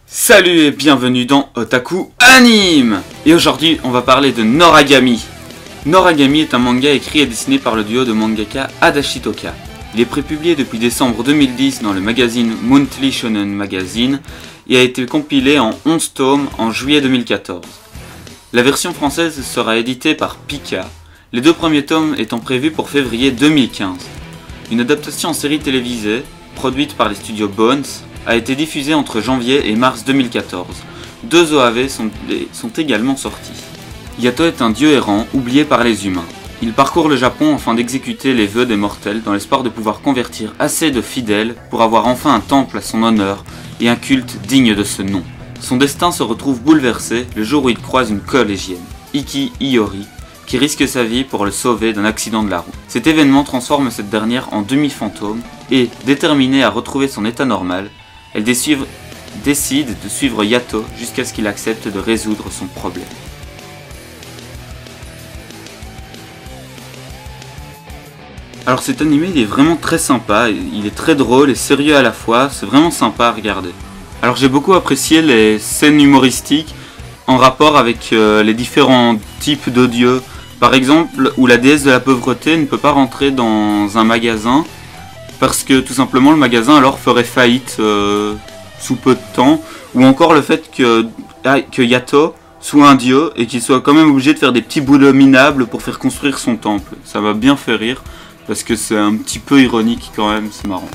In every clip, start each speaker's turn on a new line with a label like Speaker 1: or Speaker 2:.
Speaker 1: Salut et bienvenue dans Otaku Anime. Et aujourd'hui on va parler de Noragami. Noragami est un manga écrit et dessiné par le duo de mangaka Adachi Toka. Il est prépublié depuis décembre 2010 dans le magazine Monthly Shonen Magazine et a été compilé en 11 tomes en juillet 2014. La version française sera éditée par Pika, les deux premiers tomes étant prévus pour février 2015. Une adaptation en série télévisée, produite par les studios Bones, a été diffusée entre janvier et mars 2014. Deux OAV sont également sortis. Yato est un dieu errant, oublié par les humains. Il parcourt le Japon afin d'exécuter les vœux des mortels dans l'espoir de pouvoir convertir assez de fidèles pour avoir enfin un temple à son honneur et un culte digne de ce nom. Son destin se retrouve bouleversé le jour où il croise une collégienne, Iki Iori, qui risque sa vie pour le sauver d'un accident de la route. Cet événement transforme cette dernière en demi-fantôme et, déterminée à retrouver son état normal, elle décide de suivre Yato jusqu'à ce qu'il accepte de résoudre son problème. Alors cet animé il est vraiment très sympa, il est très drôle et sérieux à la fois, c'est vraiment sympa à regarder. Alors j'ai beaucoup apprécié les scènes humoristiques en rapport avec les différents types de dieux. Par exemple, où la déesse de la pauvreté ne peut pas rentrer dans un magasin parce que tout simplement le magasin alors ferait faillite sous peu de temps. Ou encore le fait que Yato soit un dieu et qu'il soit quand même obligé de faire des petits boulots minables pour faire construire son temple. Ça m'a bien fait rire parce que c'est un petit peu ironique quand même, c'est marrant.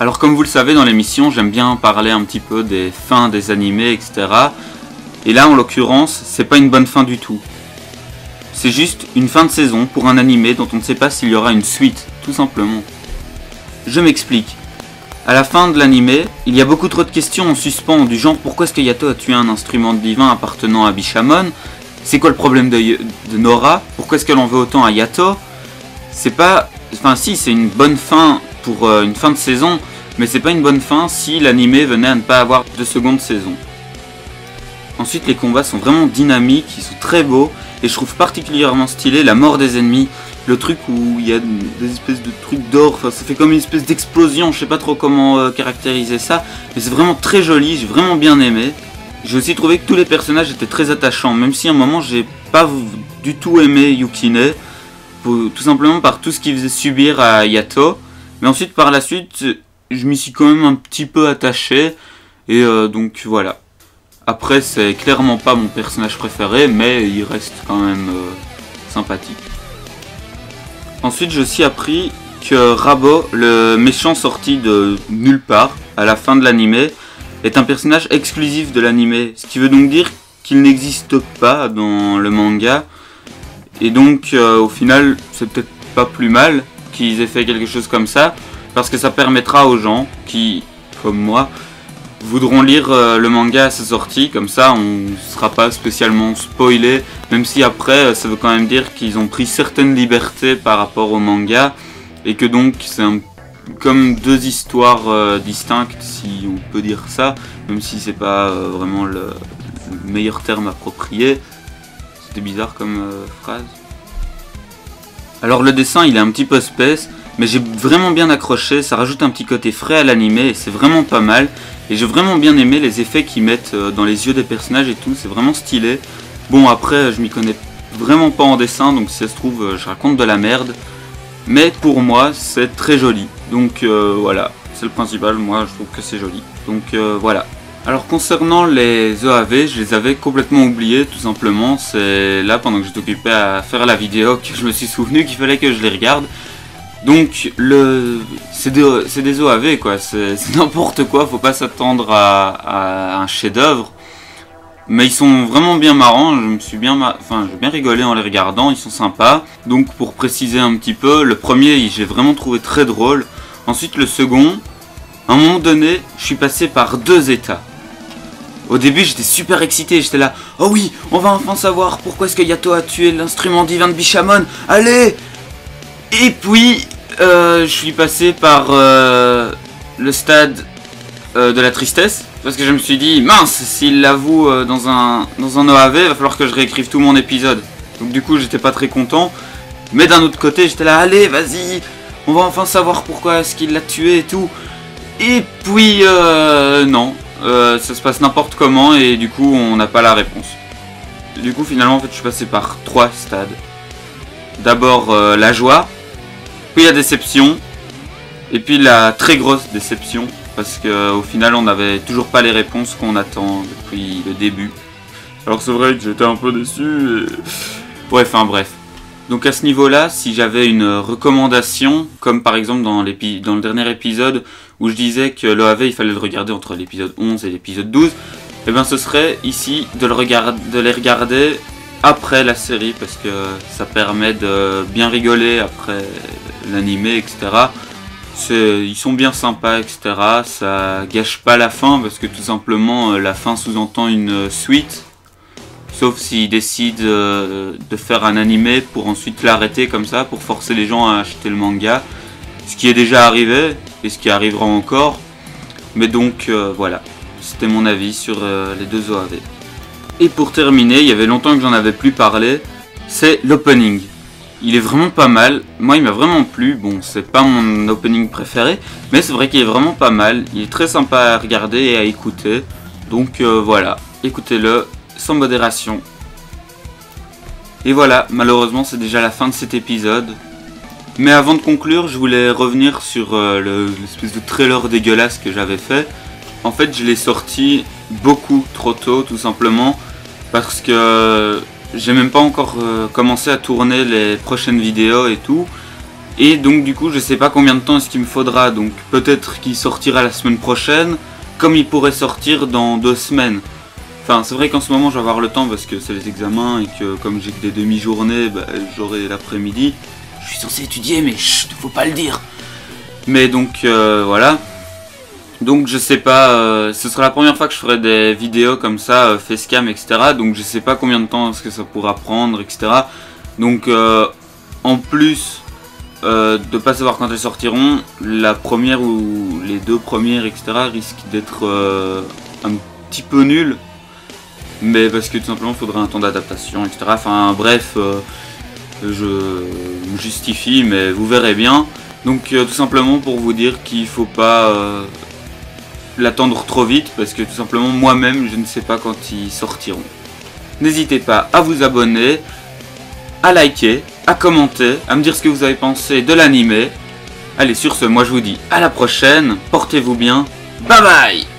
Speaker 1: Alors comme vous le savez dans l'émission, j'aime bien parler un petit peu des fins des animés, etc. Et là en l'occurrence, c'est pas une bonne fin du tout. C'est juste une fin de saison pour un animé dont on ne sait pas s'il y aura une suite, tout simplement. Je m'explique. À la fin de l'animé, il y a beaucoup trop de questions en suspens du genre pourquoi est-ce que Yato a tué un instrument divin appartenant à Bishamon? C'est quoi le problème de Nora? Pourquoi est-ce qu'elle en veut autant à Yato? C'est pas... Enfin si, c'est une bonne fin pour une fin de saison, mais c'est pas une bonne fin si l'animé venait à ne pas avoir de seconde saison. Ensuite, les combats sont vraiment dynamiques, ils sont très beaux, et je trouve particulièrement stylé la mort des ennemis. Le truc où il y a des espèces de trucs d'or, enfin, ça fait comme une espèce d'explosion, je sais pas trop comment caractériser ça, mais c'est vraiment très joli, j'ai vraiment bien aimé. J'ai aussi trouvé que tous les personnages étaient très attachants, même si à un moment j'ai pas du tout aimé Yukine, tout simplement par tout ce qu'il faisait subir à Yato, mais ensuite par la suite je m'y suis quand même un petit peu attaché, et donc voilà. Après c'est clairement pas mon personnage préféré, mais il reste quand même sympathique. Ensuite j'ai aussi appris que Rabo, le méchant sorti de nulle part à la fin de l'animé, est un personnage exclusif de l'animé, ce qui veut donc dire qu'il n'existe pas dans le manga, et donc au final c'est peut-être pas plus mal qu'ils aient fait quelque chose comme ça, parce que ça permettra aux gens qui, comme moi, voudront lire le manga à sa sortie, comme ça on ne sera pas spécialement spoilé, même si après ça veut quand même dire qu'ils ont pris certaines libertés par rapport au manga, et que donc c'est comme deux histoires distinctes, si on peut dire ça, même si c'est pas vraiment le meilleur terme approprié. C'était bizarre comme phrase. Alors le dessin il est un petit peu space, mais j'ai vraiment bien accroché, ça rajoute un petit côté frais à l'animé et c'est vraiment pas mal. Et j'ai vraiment bien aimé les effets qu'ils mettent dans les yeux des personnages et tout, c'est vraiment stylé. Bon après je m'y connais vraiment pas en dessin, donc si ça se trouve je raconte de la merde. Mais pour moi c'est très joli, donc voilà, c'est le principal, moi je trouve que c'est joli. Donc voilà. Alors concernant les OAV, je les avais complètement oubliés tout simplement, c'est là pendant que j'étais occupé à faire la vidéo que je me suis souvenu qu'il fallait que je les regarde. Donc c'est des OAV quoi, c'est n'importe quoi, faut pas s'attendre à un chef d'œuvre. Mais ils sont vraiment bien marrants, j'ai bien rigolé en les regardant, ils sont sympas. Donc pour préciser un petit peu, le premier j'ai vraiment trouvé très drôle. Ensuite le second, à un moment donné, je suis passé par deux états. Au début j'étais super excité, j'étais là, oh oui, on va enfin savoir pourquoi est-ce que Yato a tué l'instrument divin de Bishamon, allez! Et puis, je suis passé par le stade de la tristesse, parce que je me suis dit, mince, s'il l'avoue dans un OAV, il va falloir que je réécrive tout mon épisode. Donc du coup, j'étais pas très content, mais d'un autre côté, j'étais là, allez, vas-y, on va enfin savoir pourquoi est-ce qu'il l'a tué et tout. Et puis non, ça se passe n'importe comment et du coup on n'a pas la réponse. Du coup finalement en fait je suis passé par 3 stades. D'abord la joie, puis la déception, et puis la très grosse déception, parce qu'au final on n'avait toujours pas les réponses qu'on attend depuis le début. Alors c'est vrai que j'étais un peu déçu, et... ouais, enfin bref. Donc à ce niveau-là, si j'avais une recommandation, comme par exemple dans le dernier épisode où je disais que l'OAV il fallait le regarder entre l'épisode 11 et l'épisode 12, et bien ce serait ici de les regarder après la série, parce que ça permet de bien rigoler après l'animé, etc. Ils sont bien sympas, etc. Ça gâche pas la fin, parce que tout simplement la fin sous-entend une suite. Sauf s'ils décident de faire un animé pour ensuite l'arrêter comme ça, pour forcer les gens à acheter le manga. Ce qui est déjà arrivé, et ce qui arrivera encore. Mais donc voilà, c'était mon avis sur les 2 OAV. Et pour terminer, il y avait longtemps que j'en avais plus parlé, c'est l'opening. Il est vraiment pas mal, moi il m'a vraiment plu, bon c'est pas mon opening préféré, mais c'est vrai qu'il est vraiment pas mal, il est très sympa à regarder et à écouter. Donc voilà, écoutez-le sans modération. Et voilà, malheureusement c'est déjà la fin de cet épisode. Mais avant de conclure, je voulais revenir sur l'espèce de trailer dégueulasse que j'avais fait. En fait, je l'ai sorti beaucoup trop tôt, tout simplement, parce que j'ai même pas encore commencé à tourner les prochaines vidéos et tout. Et donc du coup, je sais pas combien de temps est-ce qu'il me faudra. Donc peut-être qu'il sortira la semaine prochaine, comme il pourrait sortir dans 2 semaines. Enfin, c'est vrai qu'en ce moment, je vais avoir le temps parce que c'est les examens et que comme j'ai que des demi-journées, bah, j'aurai l'après-midi. Je suis censé étudier, mais chut, faut pas le dire. Mais donc voilà. Donc je sais pas, ce sera la première fois que je ferai des vidéos comme ça, facecam, etc. Donc je sais pas combien de temps est-ce que ça pourra prendre, etc. Donc en plus de pas savoir quand elles sortiront, la première ou les 2 premières, etc. risquent d'être un petit peu nulles. Mais parce que tout simplement il faudrait un temps d'adaptation, etc. Enfin bref, je me justifie, mais vous verrez bien. Donc tout simplement pour vous dire qu'il faut pas l'attendre trop vite, parce que tout simplement moi-même je ne sais pas quand ils sortiront. N'hésitez pas à vous abonner, à liker, à commenter, à me dire ce que vous avez pensé de l'animé. Allez, sur ce, moi je vous dis à la prochaine, portez-vous bien, bye bye.